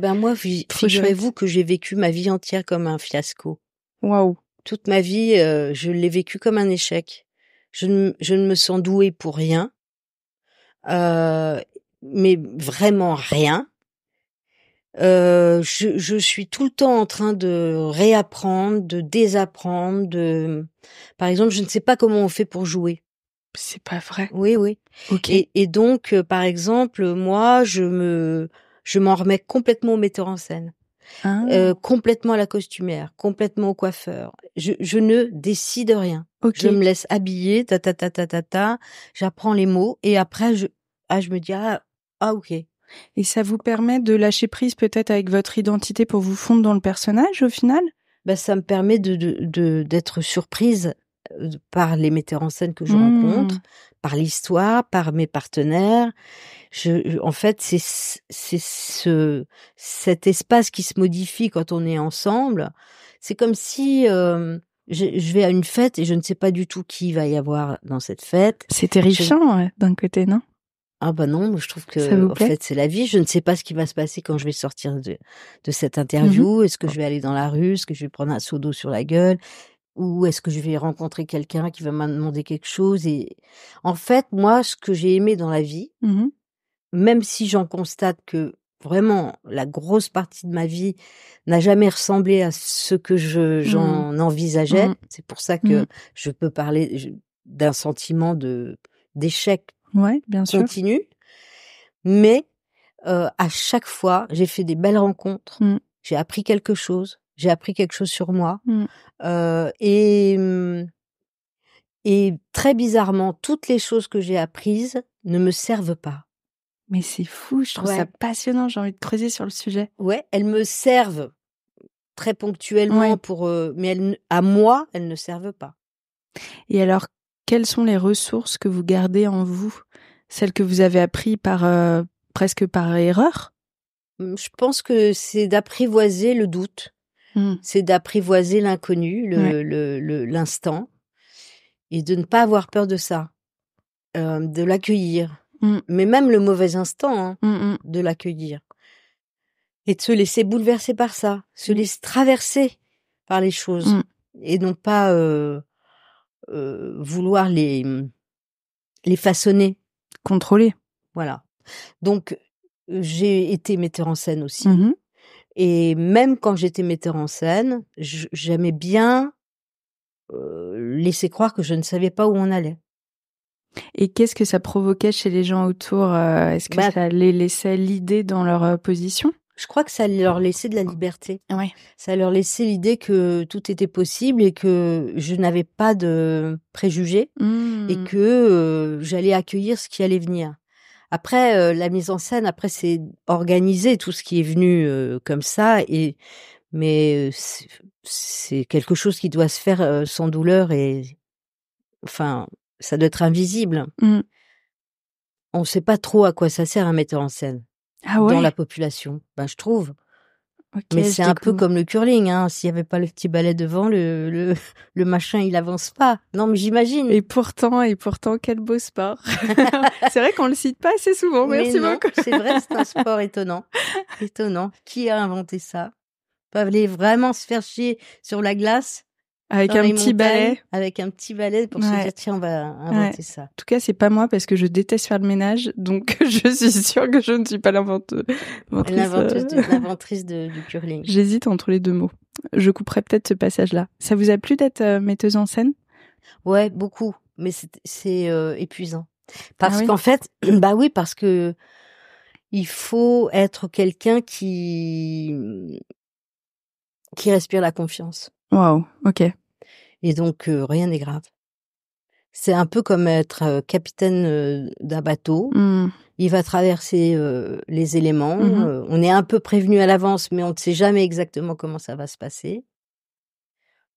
ben moi, figurez-vous que j'ai vécu ma vie entière comme un fiasco. Waouh. Toute ma vie, je l'ai vécu comme un échec. Je ne me sens douée pour rien, mais vraiment rien. Je suis tout le temps en train de réapprendre, de désapprendre. Par exemple, je ne sais pas comment on fait pour jouer. C'est pas vrai. Oui, oui. Ok. Et donc, par exemple, moi, je m'en remets complètement au metteur en scène, complètement à la costumière, complètement au coiffeur. Je ne décide rien. Ok. Je me laisse habiller, j'apprends les mots et après, je me dis, ok. Et ça vous permet de lâcher prise peut-être avec votre identité pour vous fondre dans le personnage au final? Ben, ça me permet d'être surprise par les metteurs en scène que je rencontre, par l'histoire, par mes partenaires. En fait, c'est cet espace qui se modifie quand on est ensemble. C'est comme si je vais à une fête et je ne sais pas du tout qui va y avoir dans cette fête. C'est terrifiant, ouais, d'un côté, non? Ah bah non, je trouve Ça que vous en plaît? fait c'est la vie. Je ne sais pas ce qui va se passer quand je vais sortir de cette interview. Est-ce que je vais aller dans la rue? Est-ce que je vais prendre un seau d'eau sur la gueule? Ou est-ce que je vais rencontrer quelqu'un qui va me demander quelque chose? Et en fait, moi, ce que j'ai aimé dans la vie, même si j'en constate que vraiment la grosse partie de ma vie n'a jamais ressemblé à ce que j'en envisageais, c'est pour ça que je peux parler d'un sentiment d'échec bien sûr. continu. Mais à chaque fois, j'ai fait des belles rencontres. J'ai appris quelque chose. J'ai appris quelque chose sur moi. Et très bizarrement, toutes les choses que j'ai apprises ne me servent pas. Mais c'est fou, je trouve ça passionnant. J'ai envie de creuser sur le sujet. Ouais, elles me servent très ponctuellement mais à moi, elles ne servent pas. Et alors, quelles sont les ressources que vous gardez en vous? Celles que vous avez apprises presque par erreur? Je pense que c'est d'apprivoiser le doute. C'est d'apprivoiser l'inconnu, l'instant. Et de ne pas avoir peur de ça. De l'accueillir. Mais même le mauvais instant, de l'accueillir. Et de se laisser bouleverser par ça. Se laisser traverser par les choses. Et non pas vouloir les façonner. Contrôler. Voilà. Donc, j'ai été metteur en scène aussi. Et même quand j'étais metteur en scène, j'aimais bien laisser croire que je ne savais pas où on allait. Et qu'est-ce que ça provoquait chez les gens autour? Est-ce que ça les laissait l'idée dans leur position? Je crois que ça leur laissait de la liberté. Ouais. Ça leur laissait l'idée que tout était possible et que je n'avais pas de préjugés et que j'allais accueillir ce qui allait venir. Après, la mise en scène, après c'est organiser tout ce qui est venu comme ça. Mais c'est quelque chose qui doit se faire sans douleur et enfin, ça doit être invisible. On ne sait pas trop à quoi ça sert un metteur en scène dans la population. Ben, je trouve. Mais c'est un peu comme le curling, hein. S'il y avait pas le petit balai devant, le machin, il avance pas. Non, mais j'imagine. Et pourtant, quel beau sport. C'est vrai qu'on le cite pas assez souvent. Merci beaucoup. C'est vrai, c'est un sport étonnant. Étonnant. Qui a inventé ça? Pas aller vraiment se faire chier sur la glace. Avec un petit balai. Avec un petit balai pour se dire, tiens, on va inventer ça. En tout cas, c'est pas moi parce que je déteste faire le ménage. Donc, je suis sûre que je ne suis pas l'inventrice du curling. J'hésite entre les deux mots. Je couperai peut-être ce passage-là. Ça vous a plu d'être metteuse en scène? Ouais, beaucoup. Mais c'est épuisant. Parce qu'en fait, bah oui, parce que il faut être quelqu'un qui respire la confiance. Waouh, ok. Et donc, rien n'est grave. C'est un peu comme être capitaine d'un bateau. Il va traverser les éléments. On est un peu prévenu à l'avance, mais on ne sait jamais exactement comment ça va se passer.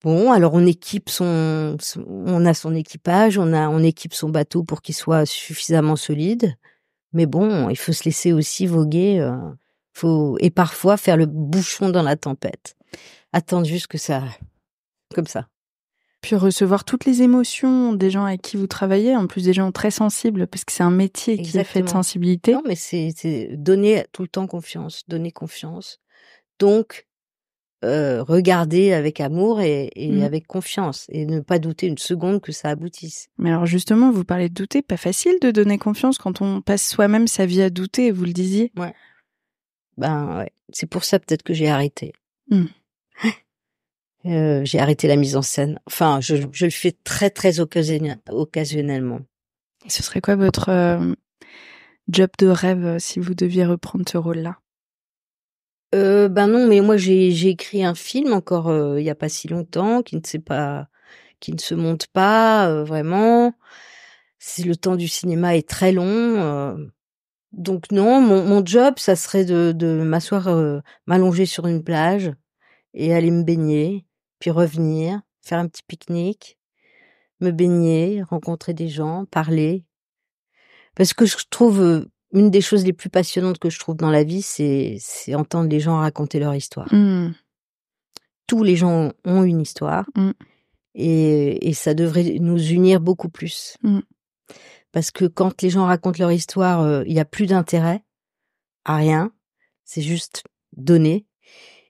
Bon, alors on équipe on a son équipage, on équipe son bateau pour qu'il soit suffisamment solide. Mais bon, il faut se laisser aussi voguer. Et parfois faire le bouchon dans la tempête. Attendre juste que ça, comme ça. Puis recevoir toutes les émotions des gens avec qui vous travaillez, en plus des gens très sensibles, parce que c'est un métier qui est fait de sensibilité. Non, mais c'est donner tout le temps confiance, donner confiance. Donc, regarder avec amour et avec confiance, et ne pas douter une seconde que ça aboutisse. Mais alors justement, vous parlez de douter, pas facile de donner confiance quand on passe soi-même sa vie à douter, vous le disiez. Ouais. Ouais. C'est pour ça peut-être que j'ai arrêté. J'ai arrêté la mise en scène. Enfin, je le fais très très occasionnellement. Ce serait quoi votre job de rêve si vous deviez reprendre ce rôle-là? Non, mais moi j'ai écrit un film encore il y a pas si longtemps qui ne se monte pas vraiment. C'est le temps du cinéma est très long. Donc non, mon job, ça serait de m'asseoir, m'allonger sur une plage et aller me baigner, puis revenir, faire un petit pique-nique, me baigner, rencontrer des gens, parler. Parce que je trouve, une des choses les plus passionnantes que je trouve dans la vie, c'est entendre les gens raconter leur histoire. Tous les gens ont une histoire et ça devrait nous unir beaucoup plus. Parce que quand les gens racontent leur histoire, il y a plus d'intérêt à rien, c'est juste donner.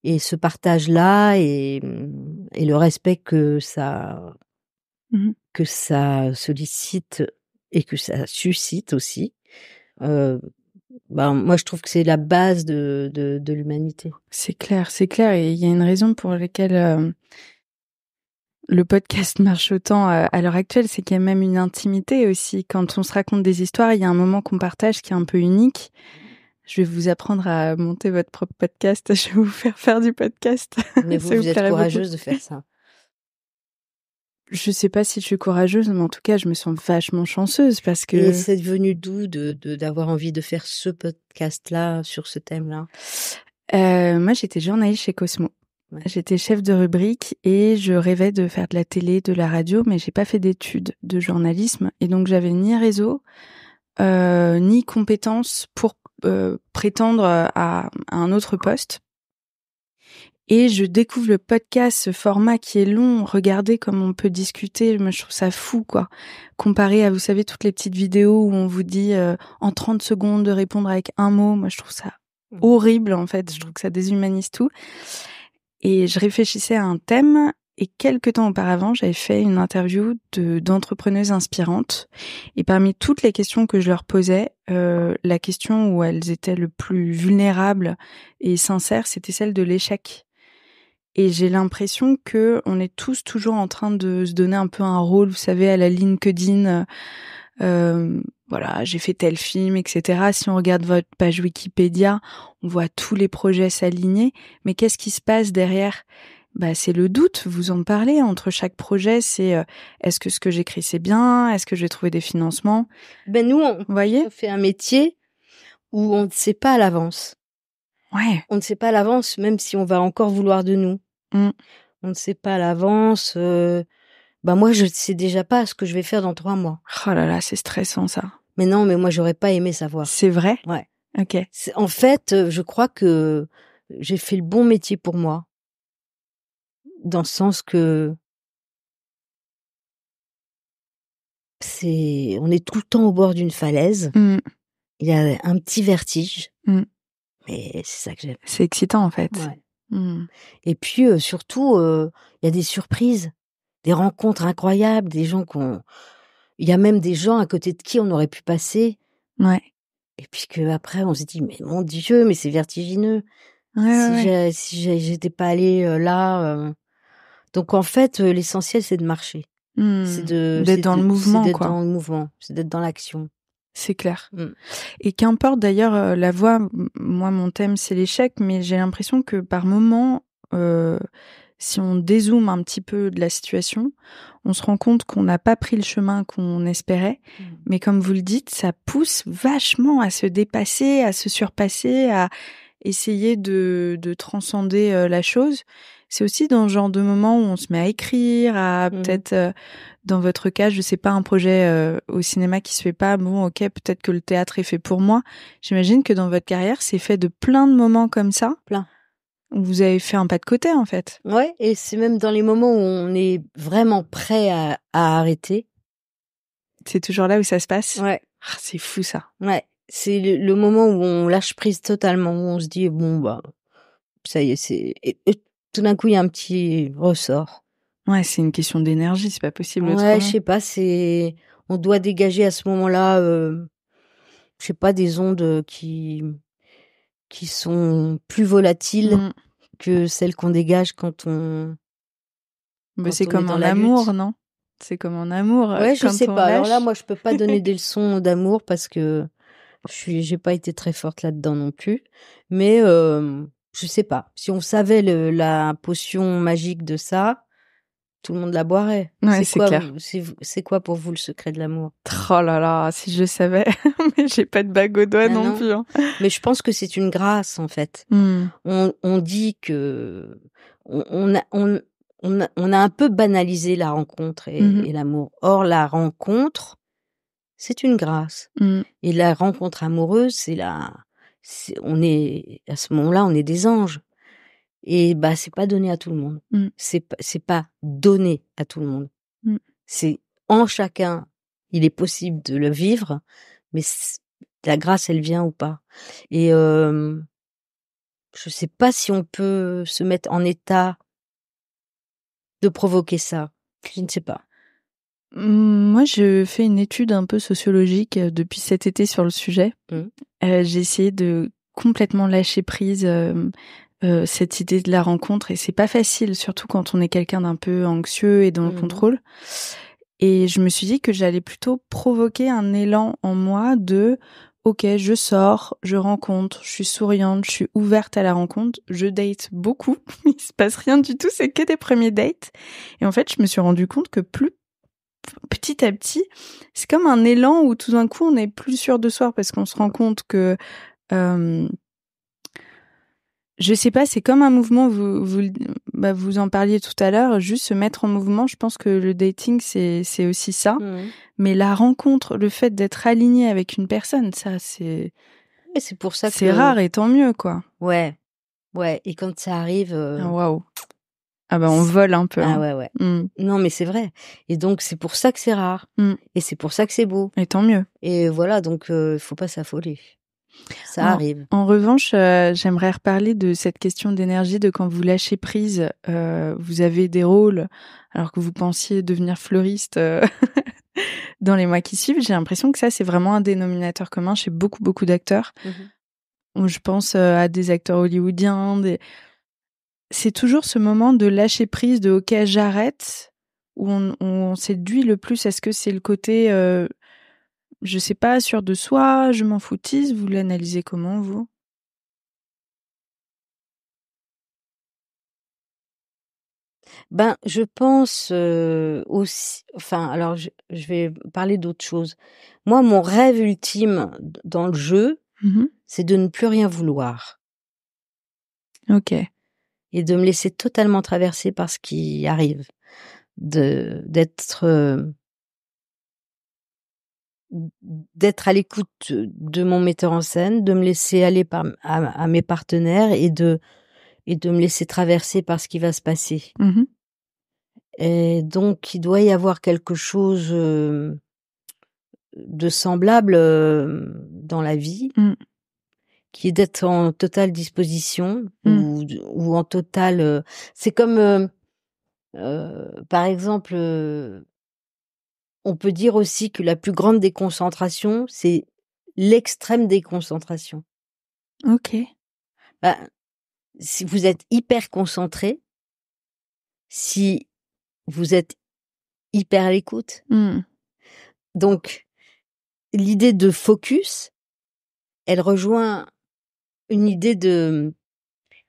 Et ce partage-là et le respect que ça sollicite et que ça suscite aussi, moi je trouve que c'est la base de l'humanité. C'est clair, et il y a une raison pour laquelle le podcast marche autant à l'heure actuelle, c'est qu'il y a même une intimité aussi. Quand on se raconte des histoires, il y a un moment qu'on partage qui est un peu unique. Je vais vous apprendre à monter votre propre podcast. Je vais vous faire du podcast. Mais vous êtes courageuse de faire ça. Je sais pas si je suis courageuse, mais en tout cas, je me sens vachement chanceuse parce que... Et c'est venu d'où d'avoir envie de faire ce podcast-là sur ce thème-là? Moi, j'étais journaliste chez Cosmo. Ouais. J'étais chef de rubrique et je rêvais de faire de la télé, de la radio, mais j'ai pas fait d'études de journalisme et donc j'avais ni réseau, ni compétences pour prétendre à un autre poste. Et je découvre le podcast, ce format qui est long. Regardez comme on peut discuter. Moi, je trouve ça fou, quoi. Comparé à, vous savez, toutes les petites vidéos où on vous dit en 30 secondes de répondre avec un mot. Moi, je trouve ça horrible, en fait. Je trouve que ça déshumanise tout. Et je réfléchissais à un thème. Et quelques temps auparavant, j'avais fait une interview d'entrepreneuses inspirantes. Et parmi toutes les questions que je leur posais, la question où elles étaient le plus vulnérables et sincères, c'était celle de l'échec. Et j'ai l'impression que on est tous toujours en train de se donner un peu un rôle, vous savez, à la LinkedIn. Voilà, j'ai fait tel film, etc. Si on regarde votre page Wikipédia, on voit tous les projets s'aligner. Mais qu'est-ce qui se passe derrière ? C'est le doute, vous en parlez. Entre chaque projet, c'est est-ce que ce que j'écris c'est bien ? Est-ce que je vais trouver des financements ? Nous, on fait un métier où on ne sait pas à l'avance. Ouais. On ne sait pas à l'avance, même si on va encore vouloir de nous. On ne sait pas à l'avance. Moi, je sais déjà pas ce que je vais faire dans 3 mois. Oh là là, c'est stressant ça. Mais non, mais moi, j'aurais pas aimé savoir. C'est vrai ? Ouais. Ok. En fait, je crois que j'ai fait le bon métier pour moi. Dans le sens que on est tout le temps au bord d'une falaise. Il y a un petit vertige. Mais c'est ça que j'aime. C'est excitant, en fait. Ouais. Et puis, surtout, il y a des surprises, des rencontres incroyables, des gens il y a même des gens à côté de qui on aurait pu passer. Ouais. Et puis après, on se dit, mais mon Dieu, mais c'est vertigineux. Si j'étais pas allée là. Donc, en fait, l'essentiel, c'est de marcher. C'est d'être dans le mouvement, c'est d'être dans le mouvement, c'est d'être dans l'action. C'est clair. Et qu'importe d'ailleurs la voie, moi mon thème c'est l'échec, mais j'ai l'impression que par moment, si on dézoome un petit peu de la situation, on se rend compte qu'on n'a pas pris le chemin qu'on espérait, mais comme vous le dites, ça pousse vachement à se dépasser, à se surpasser, à essayer de transcender la chose. C'est aussi dans ce genre de moment où on se met à écrire, à peut-être, dans votre cas, je sais pas, un projet au cinéma qui se fait pas, bon ok, peut-être que le théâtre est fait pour moi. J'imagine que dans votre carrière, c'est fait de plein de moments comme ça. Plein. Vous avez fait un pas de côté, en fait. Ouais, et c'est même dans les moments où on est vraiment prêt à arrêter. C'est toujours là où ça se passe? Ouais. Ah, c'est fou, ça. Ouais. C'est le moment où on lâche prise totalement, où on se dit, bon, bah, ça y est, et tout d'un coup, il y a un petit ressort. Ouais, c'est une question d'énergie, c'est pas possible autrement. Ouais, je sais pas, on doit dégager à ce moment-là, je sais pas, des ondes qui sont plus volatiles que celles qu'on dégage quand on. Mais c'est comme en amour, non? C'est comme en amour. Ouais, je sais pas. Lâche... Alors là, moi, je peux pas donner des leçons d'amour parce que j'ai pas été très forte là-dedans non plus. Mais je sais pas. Si on savait la potion magique de ça, tout le monde la boirait. Ouais, c'est clair. C'est quoi pour vous le secret de l'amour? Oh là là, si je savais. Mais j'ai pas de bague au doigt non plus. Hein. Mais je pense que c'est une grâce en fait. On dit que on a un peu banalisé la rencontre et l'amour. Or, la rencontre, c'est une grâce. Et la rencontre amoureuse, à ce moment-là, on est des anges. Et bah, c'est pas donné à tout le monde. C'est pas donné à tout le monde. C'est en chacun, il est possible de le vivre, mais la grâce, elle vient ou pas. Et je sais pas si on peut se mettre en état de provoquer ça. Je ne sais pas. Moi, je fais une étude un peu sociologique depuis cet été sur le sujet. J'ai essayé de complètement lâcher prise cette idée de la rencontre, et c'est pas facile, surtout quand on est quelqu'un d'un peu anxieux et dans le contrôle. Et je me suis dit que j'allais plutôt provoquer un élan en moi de ok, je sors, je rencontre, je suis souriante, je suis ouverte à la rencontre, je date beaucoup, il se passe rien du tout, c'est que des premiers dates. Et en fait, je me suis rendu compte que petit à petit, c'est comme un élan où tout d'un coup on est plus sûr de soi parce qu'on se rend compte que je sais pas, c'est comme un mouvement, vous en parliez tout à l'heure, juste se mettre en mouvement. Je pense que le dating, c'est aussi ça. Mais la rencontre, le fait d'être aligné avec une personne, ça, c'est pour ça que c'est rare et tant mieux, quoi. Ouais. Et quand ça arrive... Waouh. Ah bah on vole un peu. Ah ouais. Non, mais c'est vrai. Et donc, c'est pour ça que c'est rare. Et c'est pour ça que c'est beau. Et tant mieux. Et voilà, donc, faut pas s'affoler. Ça arrive. En revanche, j'aimerais reparler de cette question d'énergie, de quand vous lâchez prise, vous avez des rôles alors que vous pensiez devenir fleuriste dans les mois qui suivent. J'ai l'impression que ça, c'est vraiment un dénominateur commun chez beaucoup d'acteurs. Je pense à des acteurs hollywoodiens. C'est toujours ce moment de lâcher prise, de ok, j'arrête, où on séduit le plus. Est-ce que c'est le côté... je sais pas, sûr de soi, je m'en foutise, vous l'analysez comment, vous? Ben, je pense aussi... Enfin, alors, je vais parler d'autre chose. Moi, mon rêve ultime dans le jeu, c'est de ne plus rien vouloir. Ok. Et de me laisser totalement traverser par ce qui arrive. D'être à l'écoute de mon metteur en scène, de me laisser aller à mes partenaires et de me laisser traverser par ce qui va se passer. Et donc, il doit y avoir quelque chose de semblable dans la vie, qui est d'être en totale disposition ou en totale... c'est comme, par exemple... on peut dire aussi que la plus grande déconcentration, c'est l'extrême déconcentration. Ok. Bah, si vous êtes hyper concentré, si vous êtes hyper à l'écoute. Donc, l'idée de focus, elle rejoint une idée de...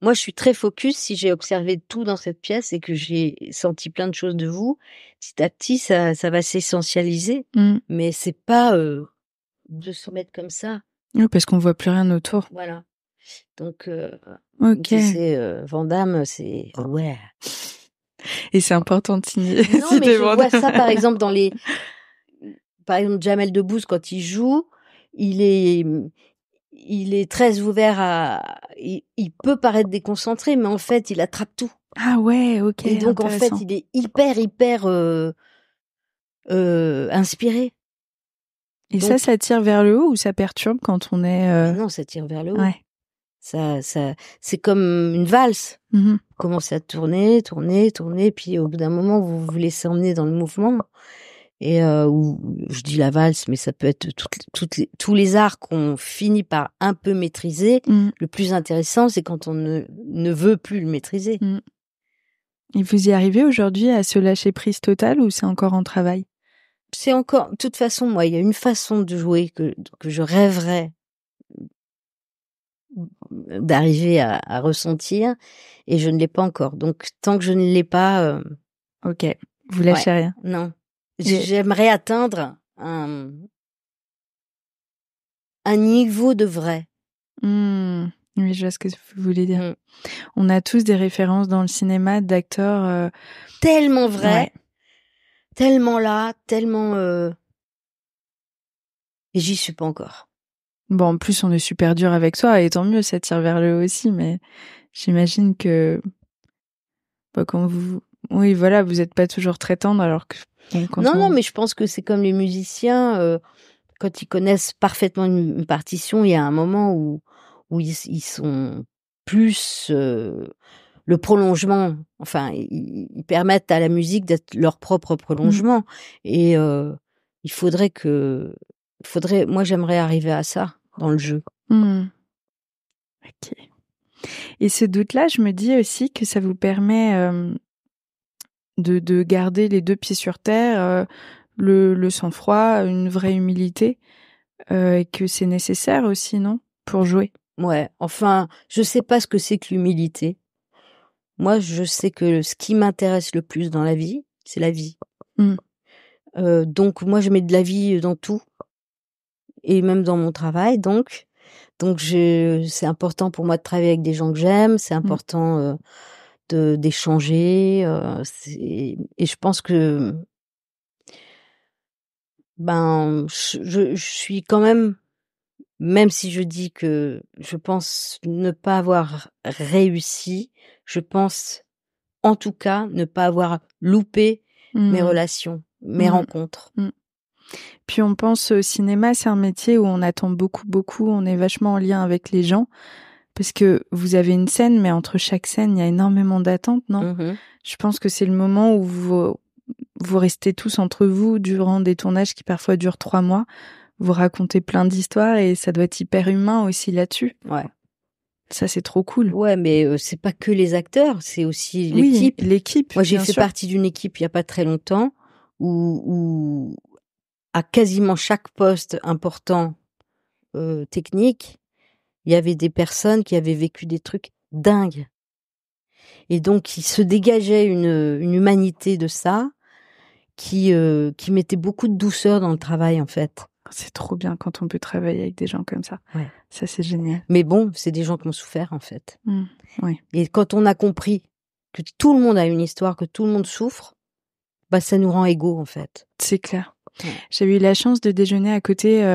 Moi, je suis très focus si j'ai observé tout dans cette pièce et que j'ai senti plein de choses de vous. Petit à petit, ça va s'essentialiser. Mais c'est pas de se mettre comme ça. Oui, parce qu'on voit plus rien autour. Voilà. Donc, ok. C'est Van Damme, c'est... Ouais. Et c'est important de signer. Non, mais je vois ça, par exemple, par exemple, Jamel Debbouze, quand il joue, il il est très ouvert il peut paraître déconcentré, mais en fait, il attrape tout. Ah ouais, ok. Et donc, en fait, il est hyper inspiré. Et donc, ça tire vers le haut ou ça perturbe quand on est... Non, ça tire vers le haut. Ouais. Ça, c'est comme une valse. Vous commencez à tourner, puis au bout d'un moment, vous vous laissez emmener dans le mouvement. Et ou je dis la valse, mais ça peut être tous les arts qu'on finit par un peu maîtriser. Le plus intéressant, c'est quand on ne veut plus le maîtriser. Et vous y arrivez aujourd'hui à se lâcher prise totale ou c'est encore en travail? C'est encore, de toute façon, moi, il y a une façon de jouer que je rêverais d'arriver à ressentir, et je ne l'ai pas encore. Donc, tant que je ne l'ai pas... Ok, vous lâchez rien. Non. J'aimerais atteindre un niveau de vrai. Oui, je vois ce que vous voulez dire. On a tous des références dans le cinéma d'acteurs... tellement vrais, tellement là, tellement... Et j'y suis pas encore. Bon, en plus, on est super dur avec soi, et tant mieux, ça tire vers le haut aussi, mais j'imagine que... quand vous... Oui, voilà, vous êtes pas toujours très tendre, alors que... Non, mais je pense que c'est comme les musiciens, quand ils connaissent parfaitement une partition, il y a un moment où ils sont plus le prolongement. Enfin, ils permettent à la musique d'être leur propre prolongement. Et il faudrait moi, j'aimerais arriver à ça dans le jeu. Ok. Et ce doute-là, je me dis aussi que ça vous permet de garder les deux pieds sur terre, le sang-froid, une vraie humilité, et que c'est nécessaire aussi, non, pour jouer? Ouais, enfin, je sais pas ce que c'est que l'humilité. Moi, je sais que ce qui m'intéresse le plus dans la vie, c'est la vie. Donc, moi, je mets de la vie dans tout, et même dans mon travail. Donc, c'est important pour moi de travailler avec des gens que j'aime. C'est important d'échanger. Et je pense que je suis quand même si je dis que je pense ne pas avoir réussi, je pense en tout cas ne pas avoir loupé mes relations, mes rencontres. Puis on pense au cinéma, c'est un métier où on attend beaucoup, on est vachement en lien avec les gens, parce que vous avez une scène, mais entre chaque scène, il y a énormément d'attentes, non? Je pense que c'est le moment où vous restez tous entre vous durant des tournages qui parfois durent 3 mois. Vous racontez plein d'histoires et ça doit être hyper humain aussi là-dessus. Ouais. Ça, c'est trop cool. Ouais, mais c'est pas que les acteurs, c'est aussi l'équipe. Oui, l'équipe. Moi, j'ai fait partie d'une équipe il y a pas très longtemps où à quasiment chaque poste important technique, il y avait des personnes qui avaient vécu des trucs dingues. Et donc, il se dégageait une humanité de ça qui mettait beaucoup de douceur dans le travail, en fait. C'est trop bien quand on peut travailler avec des gens comme ça. Ouais. Ça, c'est génial. Mais bon, c'est des gens qui ont souffert, en fait. Ouais. Et quand on a compris que tout le monde a une histoire, que tout le monde souffre, ça nous rend égaux, en fait. C'est clair. Ouais. J'avais eu la chance de déjeuner à côté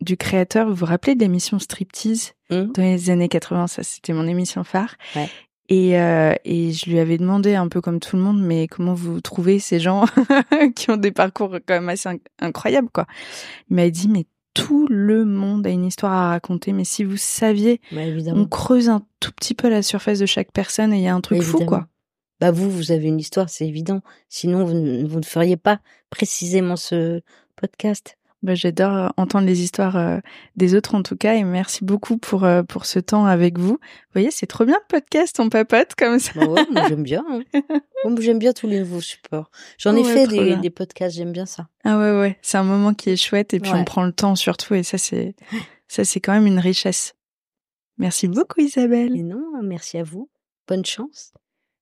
du créateur. Vous vous rappelez de l'émission Striptease dans les années 80? Ça, c'était mon émission phare. Ouais. Et je lui avais demandé, un peu comme tout le monde, mais comment vous trouvez ces gens qui ont des parcours quand même assez incroyables, quoi. Il m'avait dit, mais tout le monde a une histoire à raconter, mais si vous saviez, on creuse un tout petit peu la surface de chaque personne et il y a un truc fou, quoi. Vous avez une histoire, c'est évident. Sinon, vous ne feriez pas précisément ce podcast. J'adore entendre les histoires des autres en tout cas, et merci beaucoup pour ce temps avec vous. Vous voyez, c'est trop bien le podcast, on papote comme ça. Ouais, moi j'aime bien. Moi, j'aime bien tous les nouveaux supports. J'en ai fait des podcasts, j'aime bien ça. Ah ouais, c'est un moment qui est chouette et puis on prend le temps surtout, et ça c'est quand même une richesse. Merci beaucoup Isabelle. Et non, merci à vous. Bonne chance.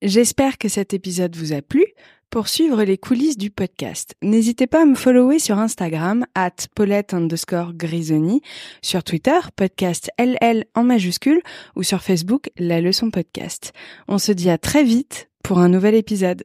J'espère que cet épisode vous a plu. Pour suivre les coulisses du podcast, n'hésitez pas à me follower sur Instagram @Paulette_Grisoni, sur Twitter, podcast LL en majuscule, ou sur Facebook, La Leçon Podcast. On se dit à très vite pour un nouvel épisode.